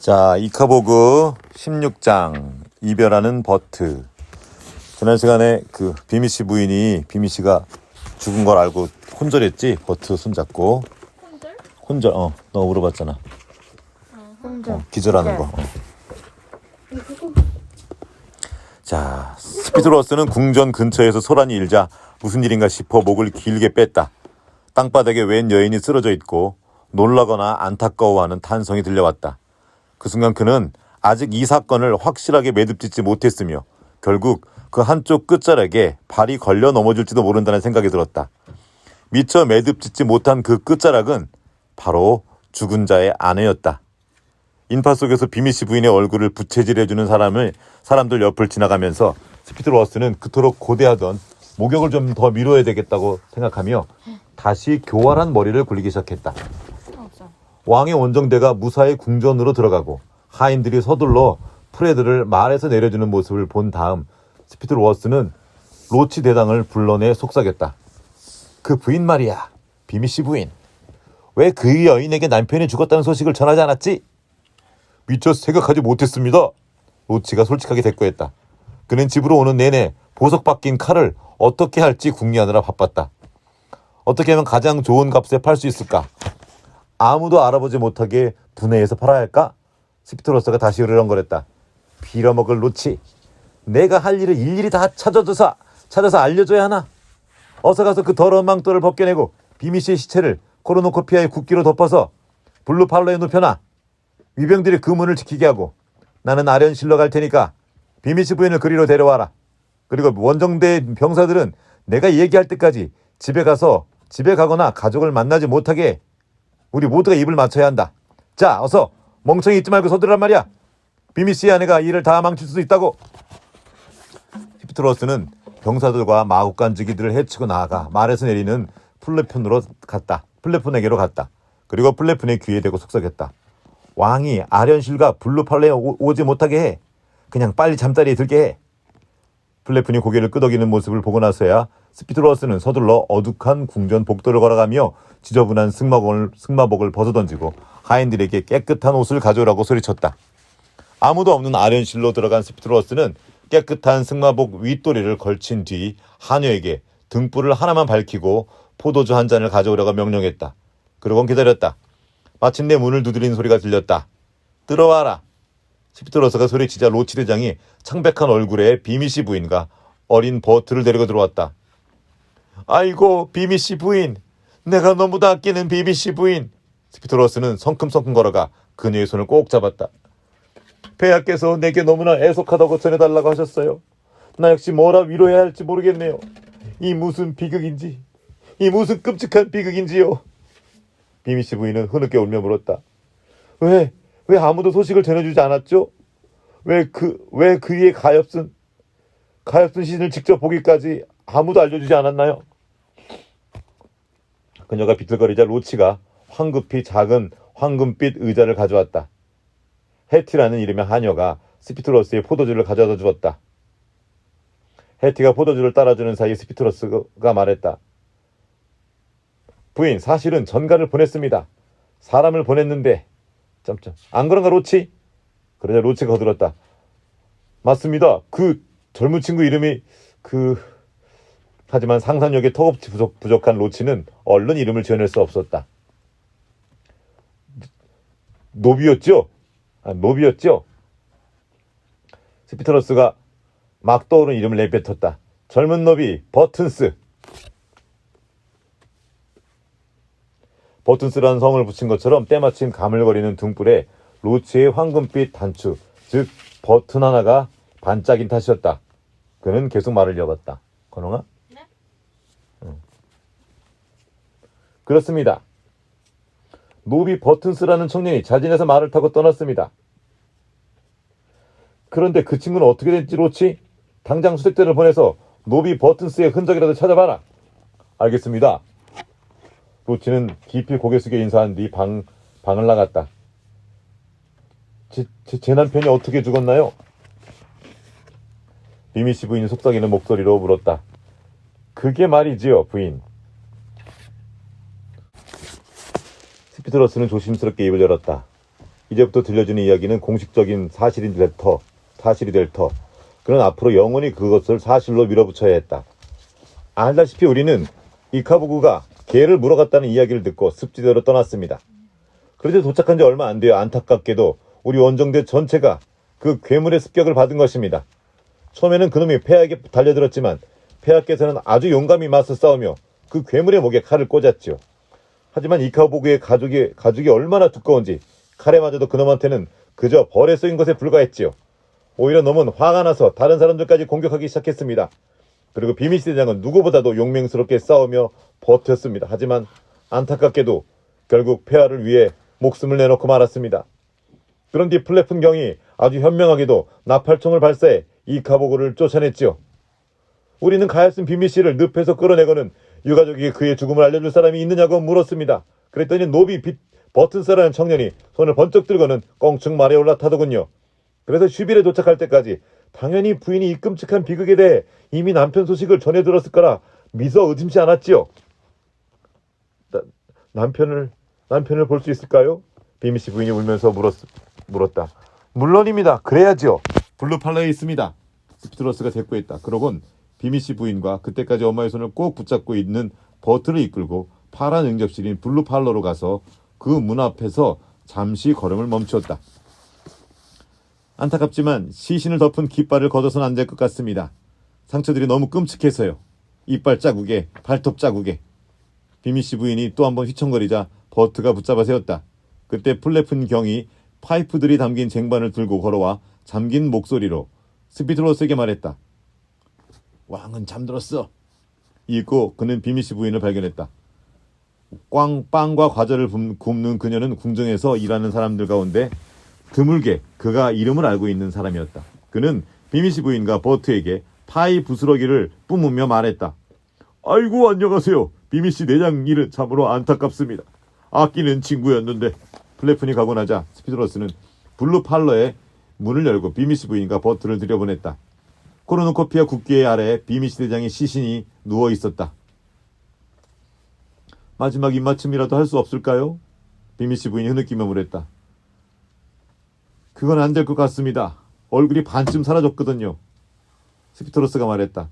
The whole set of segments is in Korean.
자, 이카보그 16장 이별하는 버트. 지난 시간에 그 비미씨 부인이 비미씨가 죽은 걸 알고 혼절했지? 버트 손잡고. 혼절? 혼절, 너 물어봤잖아. 혼절. 기절하는 거. 자, 스피드로스는 궁전 근처에서 소란이 일자 무슨 일인가 싶어 목을 길게 뺐다. 땅바닥에 웬 여인이 쓰러져 있고 놀라거나 안타까워하는 탄성이 들려왔다. 그 순간 그는 아직 이 사건을 확실하게 매듭짓지 못했으며 결국 그 한쪽 끝자락에 발이 걸려 넘어질지도 모른다는 생각이 들었다. 미처 매듭짓지 못한 그 끝자락은 바로 죽은 자의 아내였다. 인파 속에서 비미씨 부인의 얼굴을 부채질해주는 사람들 옆을 지나가면서 스피드로스는 그토록 고대하던 목욕을 좀 더 미뤄야 되겠다고 생각하며 다시 교활한 머리를 굴리기 시작했다. 왕의 원정대가 무사히 궁전으로 들어가고 하인들이 서둘러 프레드를 말에서 내려주는 모습을 본 다음 스피드로스는 로치 대당을 불러내 속삭였다. 그 부인 말이야. 비미씨 부인. 왜 그 여인에게 남편이 죽었다는 소식을 전하지 않았지? 미처 생각하지 못했습니다. 로치가 솔직하게 대꾸했다. 그는 집으로 오는 내내 보석 박힌 칼을 어떻게 할지 궁리하느라 바빴다. 어떻게 하면 가장 좋은 값에 팔 수 있을까? 아무도 알아보지 못하게 분해해서 팔아야 할까? 스피드로스가 다시 으르렁거렸다. 빌어먹을 로치. 내가 할 일을 일일이 다 찾아서 알려줘야 하나? 어서 가서 그 더러운 망토를 벗겨내고 비미씨의 시체를 코르노코피아의 국기로 덮어서 블루팔로에 눕혀놔. 위병들이 그 문을 지키게 하고 나는 아련실로 갈 테니까 비미씨 부인을 그리로 데려와라. 그리고 원정대 병사들은 내가 얘기할 때까지 집에 가거나 가족을 만나지 못하게 해. 우리 모두가 입을 맞춰야 한다. 자, 어서 멍청이 있지 말고 서두르란 말이야. 비미씨의 아내가 일을 다 망칠 수도 있다고. 스피드로스는 병사들과 마구간지기들을 해치고 나아가 말에서 내리는 플레폰에게로 갔다. 그리고 플레폰의 귀에 대고 속삭였다. 왕이 아련실과 블루팔레에 오지 못하게 해. 그냥 빨리 잠자리에 들게 해. 플레폰이 고개를 끄덕이는 모습을 보고 나서야 스피드로스는 서둘러 어둑한 궁전 복도를 걸어가며 지저분한 승마복을 벗어던지고 하인들에게 깨끗한 옷을 가져오라고 소리쳤다. 아무도 없는 아련실로 들어간 스피드로스는 깨끗한 승마복 윗도리를 걸친 뒤 하녀에게 등불을 하나만 밝히고 포도주 한 잔을 가져오라고 명령했다. 그러곤 기다렸다. 마침내 문을 두드리는 소리가 들렸다. 들어와라. 스피드로스가 소리치자 로치 대장이 창백한 얼굴에 비미씨 부인과 어린 버트를 데리고 들어왔다. 아이고, 비미씨 부인. 내가 너무도 아끼는 비미씨 부인. 스피드로스는 성큼성큼 걸어가 그녀의 손을 꼭 잡았다. 폐하께서 내게 너무나 애석하다고 전해달라고 하셨어요. 나 역시 뭐라 위로해야 할지 모르겠네요. 이 무슨 비극인지, 이 무슨 끔찍한 비극인지요. 비미씨 부인은 흐느껴 울며 물었다. 왜 아무도 소식을 전해주지 않았죠? 왜 그의 가엾은 시신을 직접 보기까지 아무도 알려주지 않았나요? 그녀가 비틀거리자 로치가 황급히 작은 황금빛 의자를 가져왔다. 해티라는 이름의 하녀가 스피드로스의 포도주를 가져다 주었다. 해티가 포도주를 따라주는 사이 스피드로스가 말했다. 부인, 사실은 전가를 보냈습니다. 사람을 보냈는데... 안 그런가, 로치? 그러자 로치가 거들었다. 맞습니다. 그 젊은 친구 이름이 하지만 상상력이 턱없이 부족한 로치는 얼른 이름을 지어낼 수 없었다. 노비였죠? 노비였죠? 스피드로스가 막 떠오른 이름을 내뱉었다. 젊은 노비 버튼스. 버튼스라는 성을 붙인 것처럼 때마침 가물거리는 등불에 로치의 황금빛 단추, 즉 버튼 하나가 반짝인 탓이었다. 그는 계속 말을 이어갔다. 건홍아? 네? 응. 그렇습니다. 노비 버튼스라는 청년이 자진해서 말을 타고 떠났습니다. 그런데 그 친구는 어떻게 됐지, 로치? 당장 수색대를 보내서 노비 버튼스의 흔적이라도 찾아봐라. 알겠습니다. 로치는 깊이 고개 숙여 인사한 뒤 방을 나갔다. 제 남편이 어떻게 죽었나요? 비미씨 부인이 속삭이는 목소리로 물었다. 그게 말이지요, 부인. 스피드로스는 조심스럽게 입을 열었다. 이제부터 들려주는 이야기는 공식적인 사실이 될 터. 그는 앞으로 영원히 그것을 사실로 밀어붙여야 했다. 알다시피 우리는 이카부구가 개를 물어갔다는 이야기를 듣고 습지대로 떠났습니다. 그런데 도착한 지 얼마 안 되어 안타깝게도 우리 원정대 전체가 그 괴물의 습격을 받은 것입니다. 처음에는 그놈이 폐하에게 달려들었지만 폐하께서는 아주 용감히 맞서 싸우며 그 괴물의 목에 칼을 꽂았지요. 하지만 이카부구의 가죽이 얼마나 두꺼운지 칼에 맞아도 그놈한테는 그저 벌에 쏘인 것에 불과했지요. 오히려 놈은 화가 나서 다른 사람들까지 공격하기 시작했습니다. 그리고 비미시 대장은 누구보다도 용맹스럽게 싸우며 버텼습니다. 하지만 안타깝게도 결국 폐하를 위해 목숨을 내놓고 말았습니다. 그런 뒤 플래픈 경이 아주 현명하게도 나팔총을 발사해 이카보고를 쫓아냈지요. 우리는 가엾은 비미씨를 늪에서 끌어내고는 유가족에게 그의 죽음을 알려줄 사람이 있느냐고 물었습니다. 그랬더니 노비 버튼스라는 청년이 손을 번쩍 들고는 껑충 말에 올라타더군요. 그래서 슈빌에 도착할 때까지 당연히 부인이 이 끔찍한 비극에 대해 이미 남편 소식을 전해 들었을 거라 미서 의심치 않았지요. 남편을 볼 수 있을까요? 비미씨 부인이 울면서 물었다. 물론입니다. 그래야지요. 블루팔러에 있습니다. 스피드러스가 대꾸했다. 그러곤 비미씨 부인과 그때까지 엄마의 손을 꼭 붙잡고 있는 버트를 이끌고 파란 응접실인 블루팔러로 가서 그 문 앞에서 잠시 걸음을 멈추었다. 안타깝지만 시신을 덮은 깃발을 걷어서는 안 될 것 같습니다. 상처들이 너무 끔찍해서요. 이빨 자국에 발톱 자국에. 비미씨 부인이 또 한번 휘청거리자 버트가 붙잡아 세웠다. 그때 플래픈 경이 파이프들이 담긴 쟁반을 들고 걸어와 잠긴 목소리로 스피드로스에게 말했다. 왕은 잠들었어. 읽고 그는 비미씨 부인을 발견했다. 빵과 과자를 굽는 그녀는 궁정에서 일하는 사람들 가운데 드물게 그가 이름을 알고 있는 사람이었다. 그는 비미씨 부인과 버트에게 파이 부스러기를 뿜으며 말했다. 아이고 안녕하세요. 비미씨 내장 일은 참으로 안타깝습니다. 아끼는 친구였는데. 플래픈이 가고 나자 스피드러스는 블루팔러의 문을 열고 비미씨 부인과 버트를 들여보냈다. 코르누코피아 국기의 아래 비미씨 대장의 시신이 누워 있었다. 마지막 입맞춤이라도 할 수 없을까요? 비미씨 부인이 흐느끼며 물었다. 그건 안 될 것 같습니다. 얼굴이 반쯤 사라졌거든요. 스피드러스가 말했다.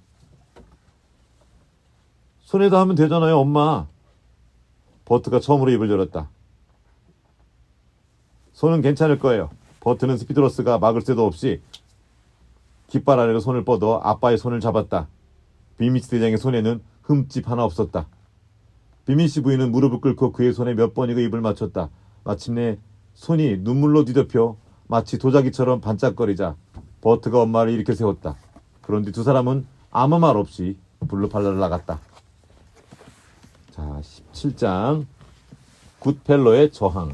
손에다 하면 되잖아요, 엄마. 버트가 처음으로 입을 열었다. 손은 괜찮을 거예요. 버트는 스피드러스가 막을 새도 없이 깃발 아래로 손을 뻗어 아빠의 손을 잡았다. 비미씨 대장의 손에는 흠집 하나 없었다. 비미씨 부인은 무릎을 꿇고 그의 손에 몇 번이고 입을 맞췄다. 마침내 손이 눈물로 뒤덮여 마치 도자기처럼 반짝거리자 버트가 엄마를 일으켜 세웠다. 그런데 두 사람은 아무 말 없이 블루팔러를 나갔다. 자, 17장 굿펠러의 저항.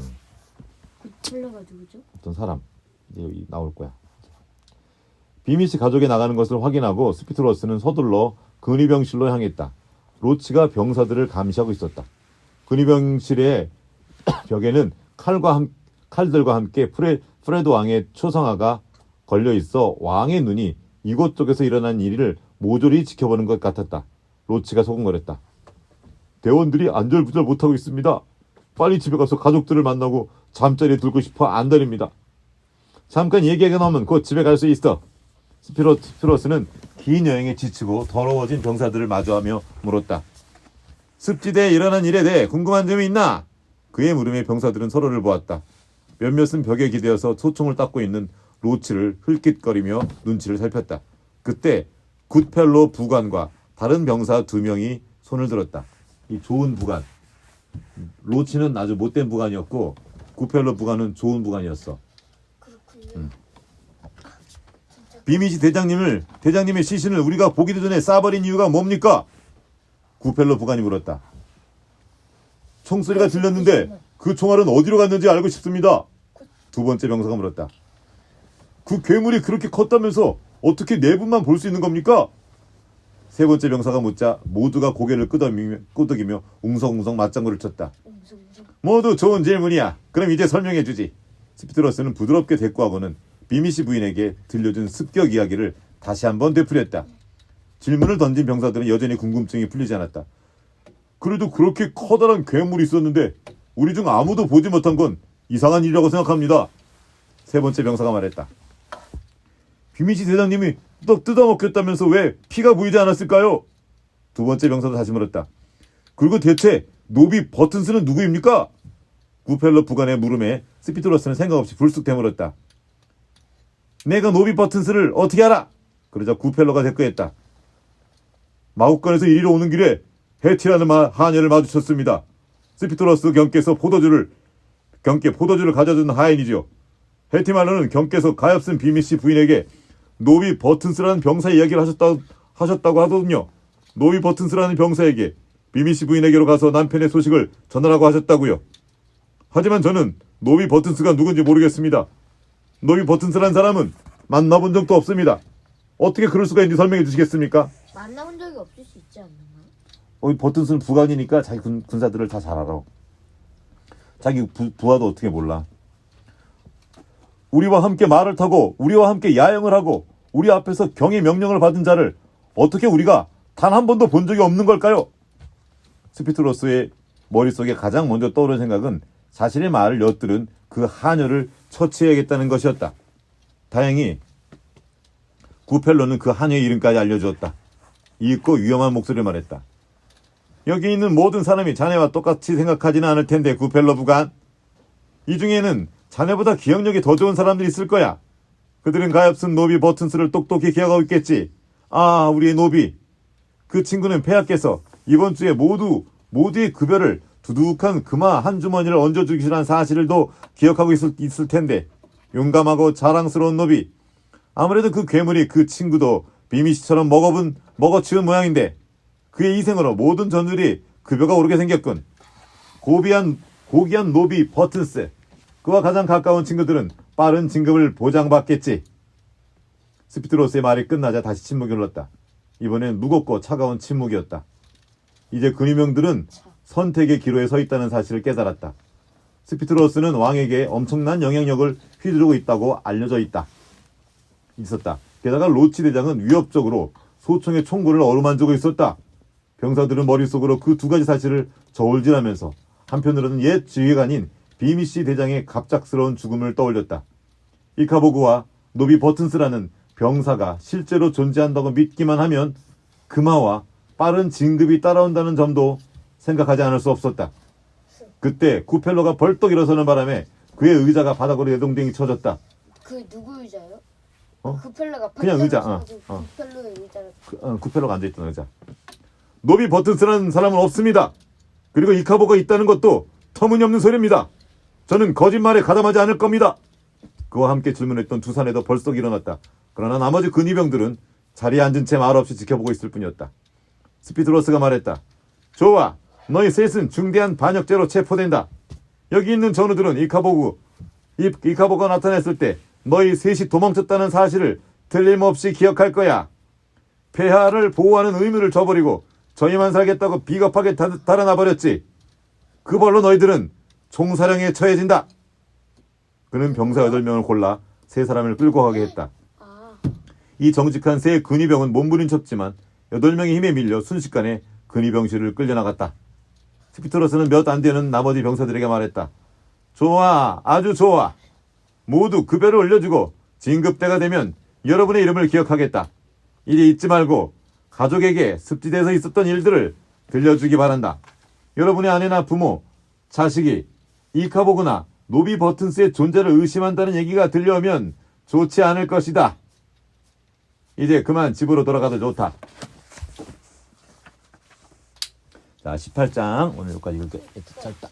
굿펠러가 누구죠? 어떤 사람 이제 여기 나올 거야. 비미씨 가족이 나가는 것을 확인하고 스피드러스는 서둘러 근위병실로 향했다. 로치가 병사들을 감시하고 있었다. 근위병실의 벽에는 칼들과 함께 프레드 왕의 초상화가 걸려 있어 왕의 눈이 이곳 쪽에서 일어난 일을 모조리 지켜보는 것 같았다. 로치가 소곤거렸다. 대원들이 안절부절 못하고 있습니다. 빨리 집에 가서 가족들을 만나고 잠자리에 들고 싶어 안달입니다. 잠깐 얘기가 나오면 곧 집에 갈 수 있어. 스피드러스는 긴 여행에 지치고 더러워진 병사들을 마주하며 물었다. 습지대에 일어난 일에 대해 궁금한 점이 있나? 그의 물음에 병사들은 서로를 보았다. 몇몇은 벽에 기대어서 소총을 닦고 있는 로치를 흘깃거리며 눈치를 살폈다. 그때 굿펠로 부관과 다른 병사 2명이 손을 들었다. 이 좋은 부관. 로치는 아주 못된 부관이었고 굿펠로 부관은 좋은 부관이었어. 그렇군요. 비미씨 대장님의 시신을 우리가 보기도 전에 쏴버린 이유가 뭡니까? 굿펠로 부관이 물었다. 총소리가 들렸는데 그 총알은 어디로 갔는지 알고 싶습니다. 두 번째 병사가 물었다. 그 괴물이 그렇게 컸다면서 어떻게 내부만 볼 수 있는 겁니까? 세 번째 병사가 묻자 모두가 고개를 끄덕이며 웅성웅성 맞장구를 쳤다. 모두 좋은 질문이야. 그럼 이제 설명해주지. 스피드러스는 부드럽게 대꾸하고는 비미씨 부인에게 들려준 습격 이야기를 다시 한번 되풀이했다. 질문을 던진 병사들은 여전히 궁금증이 풀리지 않았다. 그래도 그렇게 커다란 괴물이 있었는데 우리 중 아무도 보지 못한 건 이상한 일이라고 생각합니다. 세 번째 병사가 말했다. 비미시 대장님이 떡 뜯어먹겠다면서 왜 피가 보이지 않았을까요? 두 번째 병사도 다시 물었다. 그리고 대체 노비 버튼스는 누구입니까? 구펠러 부관의 물음에 스피드로스는 생각 없이 불쑥 되물었다. 내가 노비 버튼스를 어떻게 알아? 그러자 구펠러가 대꾸했다. 마국간에서 이리로 오는 길에 해티라는 하녀를 마주쳤습니다. 스피드로스 경께서 포도주를 가져준 하인이죠. 해티 말로는 경께서 가엾은 비미씨 부인에게 노비 버튼스라는 병사 이야기를 하셨다고 하더군요. 노비 버튼스라는 병사에게 비미씨 부인에게로 가서 남편의 소식을 전하라고 하셨다고요. 하지만 저는 노비 버튼스가 누군지 모르겠습니다. 노비 버튼스라는 사람은 만나본 적도 없습니다. 어떻게 그럴 수가 있는지 설명해 주시겠습니까? 만나본 적이 없을 수 있지 않나? 버튼스는 부관이니까 자기 군사들을 다 잘 알아. 자기 부하도 어떻게 몰라. 우리와 함께 말을 타고 우리와 함께 야영을 하고 우리 앞에서 경의 명령을 받은 자를 어떻게 우리가 단 한 번도 본 적이 없는 걸까요? 스피트로스의 머릿속에 가장 먼저 떠오른 생각은 자신의 말을 엿들은 그 하녀를 처치해야겠다는 것이었다. 다행히 구펠러는 그 하녀의 이름까지 알려주었다. 이윽고 위험한 목소리를 말했다. 여기 있는 모든 사람이 자네와 똑같이 생각하지는 않을 텐데 구펠러 부관. 이 중에는 자네보다 기억력이 더 좋은 사람들이 있을 거야. 그들은 가엾은 노비 버튼스를 똑똑히 기억하고 있겠지. 아, 우리의 노비. 그 친구는 폐하께서 이번 주에 모두의 급여를 두둑한 금화 한 주머니를 얹어주기란 사실을도 기억하고 있을 텐데. 용감하고 자랑스러운 노비. 아무래도 그 괴물이 그 친구도 비미씨처럼 먹어치운 모양인데 그의 희생으로 모든 전들이 급여가 오르게 생겼군. 고귀한 노비 버튼스. 그와 가장 가까운 친구들은 빠른 진급을 보장받겠지. 스피드로스의 말이 끝나자 다시 침묵이 흘렀다. 이번엔 무겁고 차가운 침묵이었다. 이제 근위명들은 선택의 기로에 서 있다는 사실을 깨달았다. 스피드로스는 왕에게 엄청난 영향력을 휘두르고 있다고 알려져 있었다. 게다가 로치 대장은 위협적으로 소총의 총구를 어루만지고 있었다. 병사들은 머릿속으로 그 두 가지 사실을 저울질하면서 한편으로는 옛 지휘관인 비미씨 대장의 갑작스러운 죽음을 떠올렸다. 이카보그와 노비 버튼스라는 병사가 실제로 존재한다고 믿기만 하면 금화와 빠른 진급이 따라온다는 점도 생각하지 않을 수 없었다. 그때 구펠러가 벌떡 일어서는 바람에 그의 의자가 바닥으로 내동댕이 쳐졌다. 그 누구 의자요? 어? 구펠러가 그냥 의자, 구펠러의 의자를 구펠러가 앉아있던 의자. 노비 버튼스라는 사람은 없습니다. 그리고 이카보가 있다는 것도 터무니없는 소리입니다. 저는 거짓말에 가담하지 않을 겁니다. 그와 함께 질문했던 두 사내도 벌써 일어났다. 그러나 나머지 근위병들은 자리에 앉은 채 말없이 지켜보고 있을 뿐이었다. 스피드로스가 말했다. 좋아, 너희 셋은 중대한 반역죄로 체포된다. 여기 있는 전우들은 이카보가 나타났을 때 너희 셋이 도망쳤다는 사실을 틀림없이 기억할 거야. 폐하를 보호하는 의무를 저버리고 저희만 살겠다고 비겁하게 달아나버렸지. 그 벌로 너희들은 총사령에 처해진다. 그는 병사 8명을 골라 세 사람을 끌고 가게 했다. 이 정직한 세 근위병은 몸부림쳤지만 8명의 힘에 밀려 순식간에 근위병실을 끌려나갔다. 스피트로스는 몇 안 되는 나머지 병사들에게 말했다. 좋아, 아주 좋아. 모두 급여를 올려주고 진급대가 되면 여러분의 이름을 기억하겠다. 이제 잊지 말고 가족에게 습지대에서 있었던 일들을 들려주기 바란다. 여러분의 아내나 부모, 자식이 이카보그나 노비 버튼스의 존재를 의심한다는 얘기가 들려오면 좋지 않을 것이다. 이제 그만 집으로 돌아가도 좋다. 자, 18장 오늘 여기까지 읽을게. 짧다.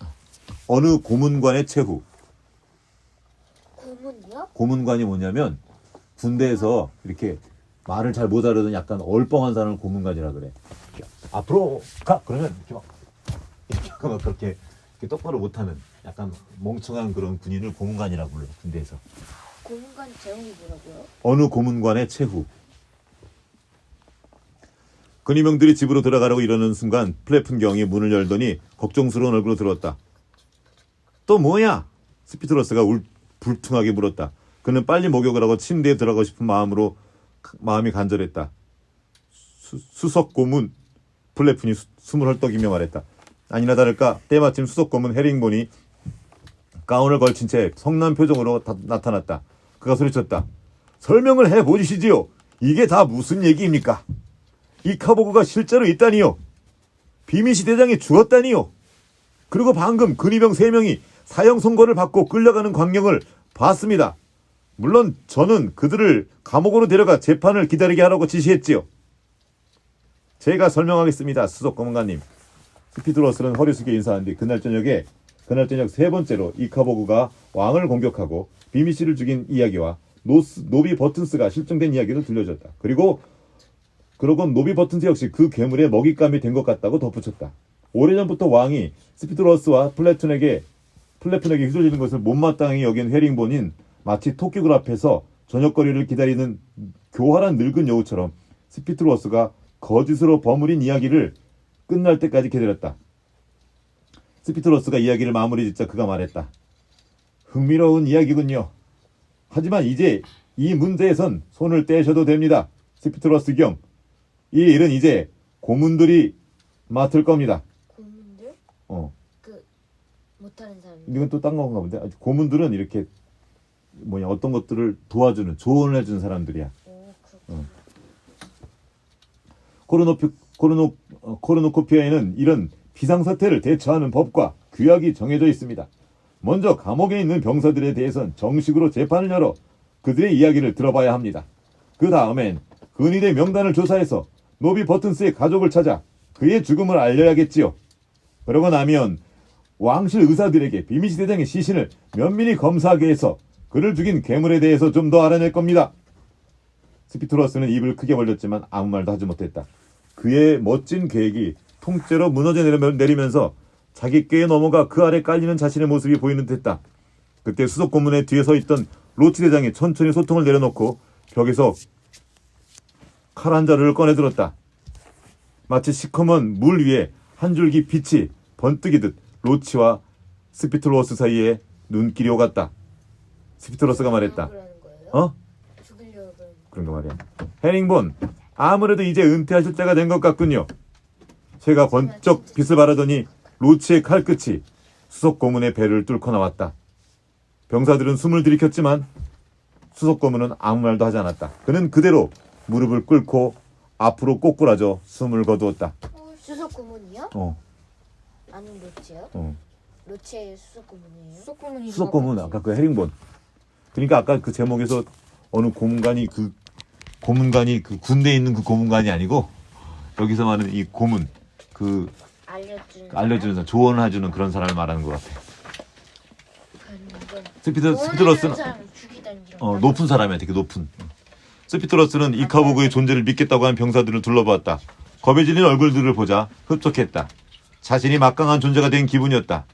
어느 고문관의 최후. 고문이요? 고문관이 뭐냐면 군대에서 이렇게 말을 잘 못 알아듣는 약간 얼뻥한 사람을 고문관이라 그래. 앞으로 가! 그러면 이렇게 막 그렇게 똑바로 못하는 약간 멍청한 그런 군인을 고문관이라고 불러, 군대에서. 고문관 제목이 뭐라고요? 어느 고문관의 최후. 근위명들이 집으로 들어가려고 이러는 순간 플레푼경이 문을 열더니 걱정스러운 얼굴로 들어왔다. 또 뭐야? 스피트로스가 불퉁하게 물었다. 그는 빨리 목욕을 하고 침대에 들어가고 싶은 마음이 간절했다. 수석 고문. 플레푼이 숨을 헐떡이며 말했다. 아니나 다를까 때마침 수석 고문 헤링본이 가운을 걸친 채 성난 표정으로 나타났다. 그가 소리쳤다. 설명을 해보시지요. 이게 다 무슨 얘기입니까? 이카보그가 실제로 있다니요. 비미시 대장이 죽었다니요. 그리고 방금 근위병 3명이 사형 선고를 받고 끌려가는 광경을 봤습니다. 물론 저는 그들을 감옥으로 데려가 재판을 기다리게 하라고 지시했지요. 제가 설명하겠습니다. 수석 고문관님. 스피드로스는 허리 숙여 인사한 뒤 그날 저녁 3번째로 이카보그가 왕을 공격하고 비미씨를 죽인 이야기와 노비 버튼스가 실종된 이야기를 들려줬다. 그러고 노비 버튼스 역시 그 괴물의 먹잇감이 된 것 같다고 덧붙였다. 오래전부터 왕이 스피드로스와 플래툰에게 휘둘리는 것을 못마땅히 여긴 헤링본인 마치 토끼굴 앞에서 저녁거리를 기다리는 교활한 늙은 여우처럼 스피드로스가 거짓으로 버무린 이야기를 끝날 때까지 기다렸다. 스피드로스가 이야기를 마무리 짓자 그가 말했다. 흥미로운 이야기군요. 하지만 이제 이 문제에선 손을 떼셔도 됩니다. 스피드로스 경. 이 일은 이제 고문들이 맡을 겁니다. 고문들? 못하는 사람. 이건 또 딴 건가 본데. 고문들은 이렇게 어떤 것들을 도와주는, 조언을 해주는 사람들이야. 오, 그렇구나. 코르노코피아에는 이런 비상사태를 대처하는 법과 규약이 정해져 있습니다. 먼저 감옥에 있는 병사들에 대해선 정식으로 재판을 열어 그들의 이야기를 들어봐야 합니다. 그 다음엔 근위대 명단을 조사해서 노비 버튼스의 가족을 찾아 그의 죽음을 알려야겠지요. 그러고 나면 왕실 의사들에게 비미시 대장의 시신을 면밀히 검사하게 해서 그를 죽인 괴물에 대해서 좀 더 알아낼 겁니다. 스피트로스는 입을 크게 벌렸지만 아무 말도 하지 못했다. 그의 멋진 계획이 통째로 무너져 내리면서 자기 꾀에 넘어가 그 아래 깔리는 자신의 모습이 보이는 듯했다. 그때 수석 고문의 뒤에 서 있던 로치 대장이 천천히 소통을 내려놓고 벽에서 칼 한 자루를 꺼내들었다. 마치 시커먼 물 위에 한 줄기 빛이 번뜩이듯 로치와 스피트로스 사이에 눈길이 오갔다. 스피트로스가 말했다. 죽이려고 그런 거 말이야. 헤링본, 아무래도 이제 은퇴하실 때가 된 것 같군요. 새가 번쩍 빛을 발하더니 로치의 칼끝이 수석 고문의 배를 뚫고 나왔다. 병사들은 숨을 들이켰지만 수석 고문은 아무 말도 하지 않았다. 그는 그대로 무릎을 꿇고 앞으로 꼬꾸라져 숨을 거두었다. 수석 고문이요? 아니 로치요? 로치의 수석 고문이에요? 수석 고문 아까 그 헤링본. 그러니까 아까 그 제목에서 어느 고문관이 그 군대에 있는 그 고문관이 아니고 여기서 말하는 이 고문 그 알려주는 사람, 조언을 해주는 그런 사람을 말하는 것 같아. 스피드로스는 높은 사람이야, 되게 높은. 스피드로스는 이카보그의 존재를 믿겠다고 하는 병사들을 둘러보았다. 겁에 질린 얼굴들을 보자 흡족했다. 자신이 막강한 존재가 된 기분이었다.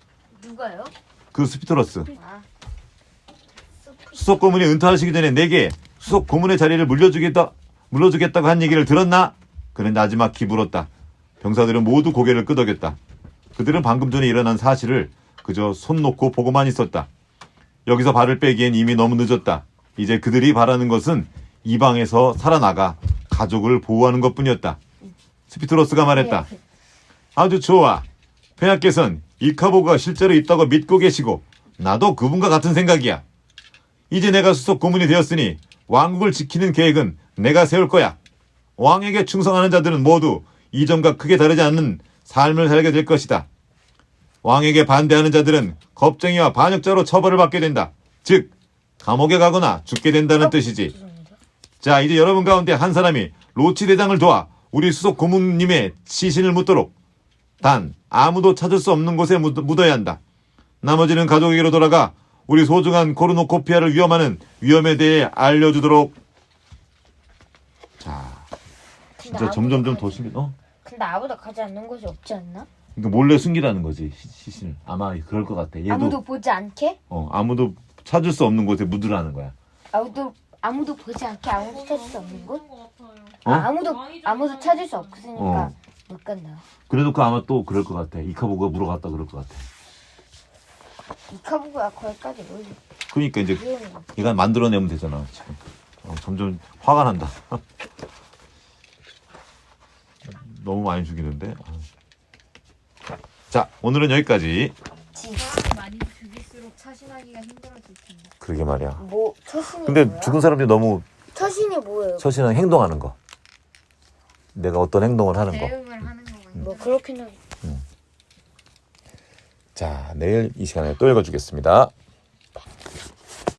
누가요? 그 스피드로스. 수석 고문이 은퇴하시기 전에 내게 수석 고문의 자리를 물려주겠다고 한 얘기를 들었나? 그는 나지막히 물었다. 병사들은 모두 고개를 끄덕였다. 그들은 방금 전에 일어난 사실을 그저 손 놓고 보고만 있었다. 여기서 발을 빼기엔 이미 너무 늦었다. 이제 그들이 바라는 것은 이 방에서 살아나가 가족을 보호하는 것뿐이었다. 스피트로스가 말했다. 아주 좋아. 폐하께선 이카보그가 실제로 있다고 믿고 계시고 나도 그분과 같은 생각이야. 이제 내가 수석 고문이 되었으니 왕국을 지키는 계획은 내가 세울 거야. 왕에게 충성하는 자들은 모두 이전과 크게 다르지 않는 삶을 살게 될 것이다. 왕에게 반대하는 자들은 겁쟁이와 반역자로 처벌을 받게 된다. 즉 감옥에 가거나 죽게 된다는 뜻이지. 자, 이제 여러분 가운데 한 사람이 로치 대장을 도와 우리 수석 고문님의 시신을 묻도록. 단 아무도 찾을 수 없는 곳에 묻어야 한다. 나머지는 가족에게로 돌아가 우리 소중한 코르노코피아를 위험하는 위험에 대해 알려주도록. 자, 진짜 점점점 더 심해. 근데 아무도 가지 않는 곳이 없지 않나? 그러니까 몰래 숨기라는 거지, 시신을. 아마 그럴 것 같아. 얘도 아무도 보지 않게? 아무도 찾을 수 없는 곳에 묻으라는 거야. 아무도 보지 않게 아무도 찾을 수 없는 곳? 아무도 찾을 수 없으니까 못 간다. 그래놓고 아마 또 그럴 것 같아. 이카보그가 물어갔다 그럴 것 같아. 이카보그가 거기까지 뭘? 그러니까 이제 얘가 만들어내면 되잖아. 지금 점점 화가 난다. 너무 많이 죽이는데. 자, 오늘은 여기까지. 사람이 많이 죽일수록 처신하기가 힘들어질 텐데. 그러게 말이야. 뭐 처신이 근데 뭐야? 죽은 사람들이 너무 처신이 뭐예요? 처신은 행동하는 거. 내가 어떤 행동을 하는 거. 대응을 하는 거가 뭐 그렇긴 하. 자, 내일 이 시간에 또 읽어주겠습니다.